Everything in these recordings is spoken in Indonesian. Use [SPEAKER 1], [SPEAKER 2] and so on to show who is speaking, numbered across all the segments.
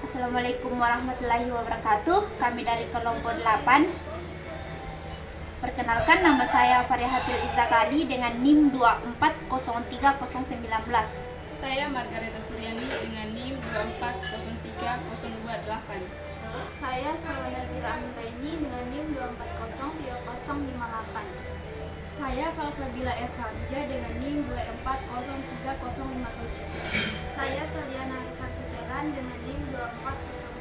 [SPEAKER 1] Assalamualaikum warahmatullahi wabarakatuh. Kami dari kelompok 8. Perkenalkan, nama saya Farihatul Izzakali dengan NIM 2403019.
[SPEAKER 2] Saya Margareta Suryani dengan NIM 2403028.
[SPEAKER 3] Saya Salwa Nazila Amiraini dengan NIM 2403058.
[SPEAKER 4] Saya Salsabila F. Hamzah dengan NIM 2403057.
[SPEAKER 3] Saya Saliana Risati Selan dengan NIM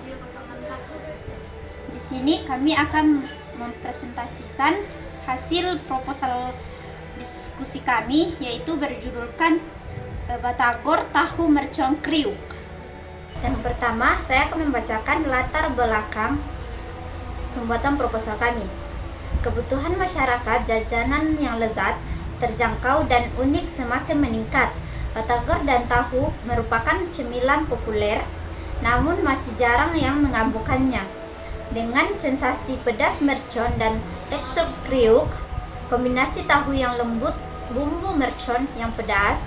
[SPEAKER 3] 2403061.
[SPEAKER 1] Di sini kami akan mempresentasikan hasil proposal diskusi kami, yaitu berjudulkan Batagor Tahu Mercon Kriuk. Dan pertama, saya akan membacakan latar belakang pembuatan proposal kami. Kebutuhan masyarakat jajanan yang lezat, terjangkau, dan unik semakin meningkat. Batagor dan tahu merupakan cemilan populer, namun masih jarang yang mengabukannya. Dengan sensasi pedas mercon dan tekstur kriuk, kombinasi tahu yang lembut, bumbu mercon yang pedas,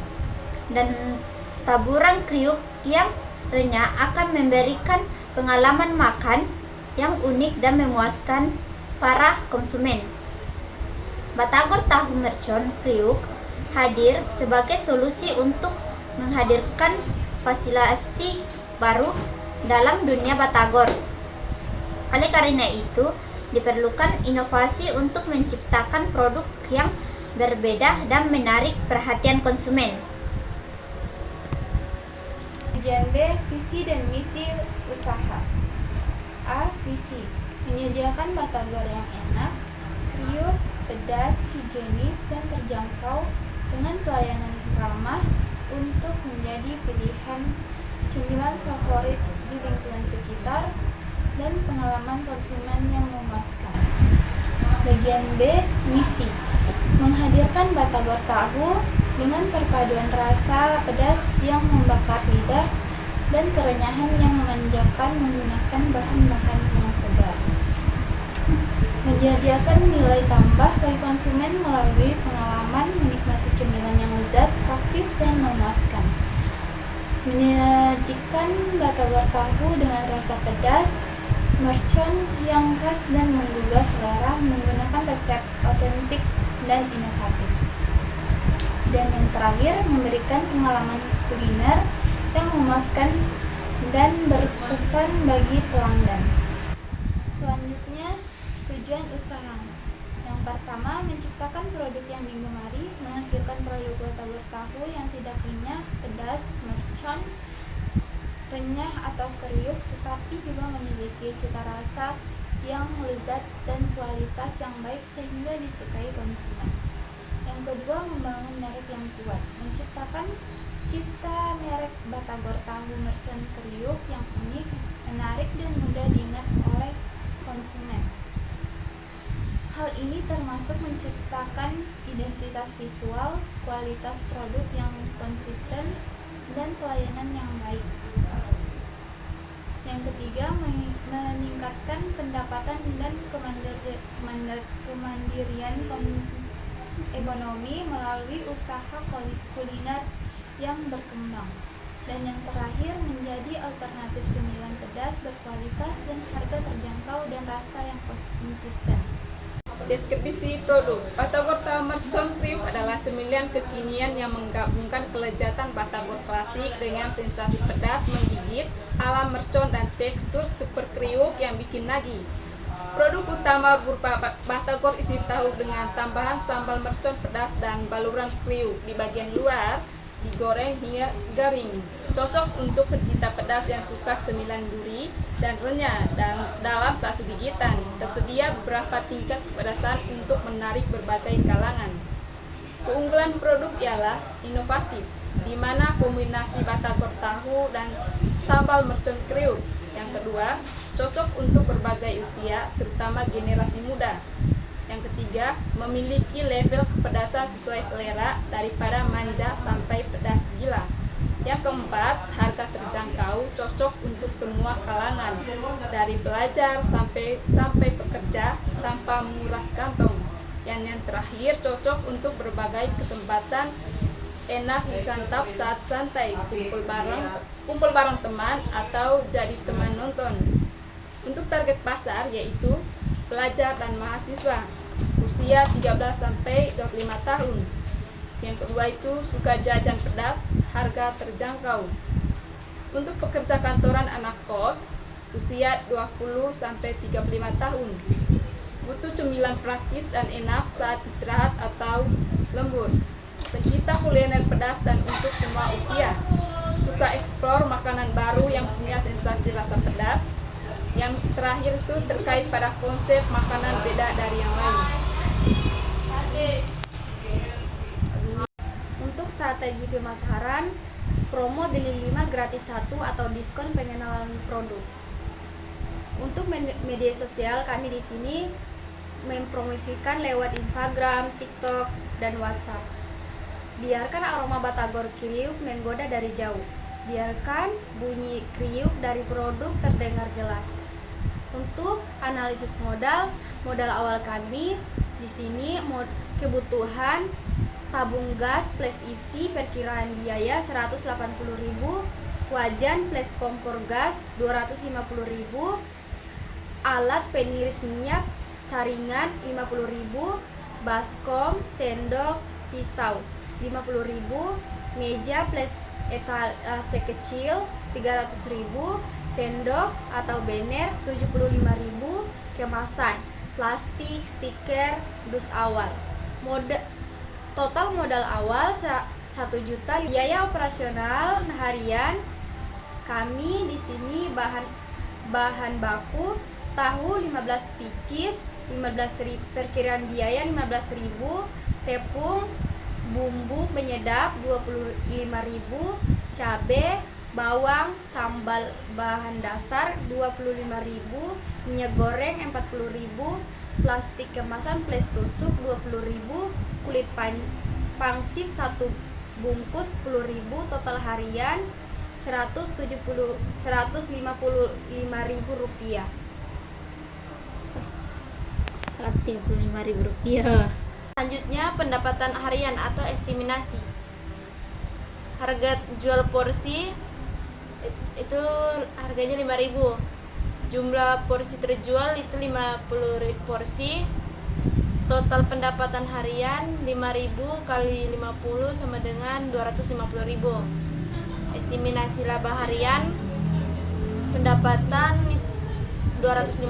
[SPEAKER 1] dan taburan kriuk yang renyah akan memberikan pengalaman makan yang unik dan memuaskan para konsumen. Batagor Tahu Mercon Kriuk hadir sebagai solusi untuk menghadirkan fasilitasi baru dalam dunia batagor. Oleh karena itu, diperlukan inovasi untuk menciptakan produk yang berbeda dan menarik perhatian konsumen.
[SPEAKER 3] Bagian B, visi dan misi usaha. A. Visi: menyediakan batagor yang enak, kriuk, pedas, higienis, dan terjangkau dengan pelayanan ramah untuk menjadi pilihan cemilan favorit di lingkungan sekitar dan pengalaman konsumen yang memuaskan. Bagian B, misi: menghadirkan batagor tahu dengan perpaduan rasa pedas yang membakar lidah dan kerenyahan yang memanjakan menggunakan bahan-bahan yang segar. Menyediakan nilai tambah bagi konsumen melalui pengalaman menikmati cemilan yang lezat, praktis, dan memuaskan. Menyajikan batagor tahu dengan rasa pedas, mercon yang khas dan menggugah selera menggunakan resep otentik dan inovatif. Dan yang terakhir, memberikan pengalaman kuliner yang memuaskan dan berkesan bagi pelanggan. Selanjutnya, tujuan usaha. Yang pertama, menciptakan produk yang digemari, menghasilkan produk batagor tahu yang tidak renyah, pedas, mercon, renyah atau kriuk, tetapi juga memiliki cita rasa yang lezat dan kualitas yang baik sehingga disukai konsumen. Yang kedua, membangun merek yang kuat, menciptakan cita merek batagor tahu mercon kriuk yang unik, menarik, dan mudah diingat oleh konsumen. Hal ini termasuk menciptakan identitas visual, kualitas produk yang konsisten, dan pelayanan yang baik. Yang ketiga, meningkatkan pendapatan dan kemandirian ekonomi melalui usaha kuliner yang berkembang. Dan yang terakhir, menjadi alternatif cemilan pedas berkualitas dan harga terjangkau dan rasa yang konsisten.
[SPEAKER 2] Deskripsi produk. Batagor Tahu Mercon Kriuk adalah cemilan kekinian yang menggabungkan kelezatan batagor klasik dengan sensasi pedas menggigit ala mercon dan tekstur super kriuk yang bikin nagih. Produk utama berupa batagor isi tahu dengan tambahan sambal mercon pedas dan baluran kriuk di bagian luar digoreng hingga garing. Cocok untuk pencinta pedas yang suka cemilan gurih dan renyah dan dalam satu gigitan. Tersedia beberapa tingkat kepedasan untuk menarik berbagai kalangan. Keunggulan produk ialah inovatif, di mana kombinasi batagor tahu dan sambal mercon kriuk. Yang kedua, cocok untuk berbagai usia, terutama generasi muda. Yang ketiga, memiliki level kepedasan sesuai selera daripada manja sampai pedas gila. Yang keempat, harga terjangkau, cocok untuk semua kalangan, dari pelajar sampai pekerja tanpa menguras kantong. Yang terakhir, cocok untuk berbagai kesempatan enak disantap saat santai, kumpul bareng teman atau jadi teman nonton. Untuk target pasar yaitu pelajar dan mahasiswa usia 13 sampai 25 tahun. Yang kedua itu suka jajan pedas, harga terjangkau. Untuk pekerja kantoran anak kos usia 20 sampai 35 tahun. Butuh cemilan praktis dan enak saat istirahat atau lembur. Pecinta kuliner pedas dan untuk semua usia. Suka eksplor makanan baru yang punya sensasi rasa pedas. Yang terakhir itu terkait pada konsep makanan beda dari yang lain.
[SPEAKER 4] Untuk strategi pemasaran, promo beli 5 gratis 1 atau diskon pengenalan produk. Untuk media sosial, kami di sini mempromosikan lewat Instagram, TikTok, dan WhatsApp. Biarkan aroma batagor kriuk menggoda dari jauh. Biarkan bunyi kriuk dari produk terdengar jelas. Untuk analisis modal awal kami di sini kebutuhan tabung gas plus isi perkiraan biaya 180.000, wajan plus kompor gas 250.000, alat peniris minyak saringan 50.000, baskom, sendok, pisau 50.000, meja plus etalase kecil 300.000, sendok atau banner 75.000, kemasan plastik, stiker, dus awal. Total modal awal 1 juta. Biaya operasional harian kami di sini bahan baku tahu 15 picis 15.000, perkiraan biaya 15.000, tepung bumbu penyedap 25.000, cabai, bawang, sambal bahan dasar 25.000, minyak goreng 40.000, plastik kemasan plus tusuk 20.000, kulit pangsit 1 bungkus 10.000, total harian 155.000 rupiah.
[SPEAKER 1] 135.000 rupiah.
[SPEAKER 5] Selanjutnya pendapatan harian atau estimasi. Harga jual porsi itu harganya 5.000. Jumlah porsi terjual itu 50 porsi. Total pendapatan harian 5.000 kali 50 sama dengan 250.000. Estimasi laba harian pendapatan 250,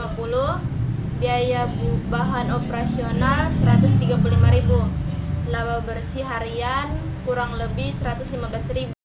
[SPEAKER 5] biaya bahan operasional 135.000, laba bersih harian kurang lebih 115.000.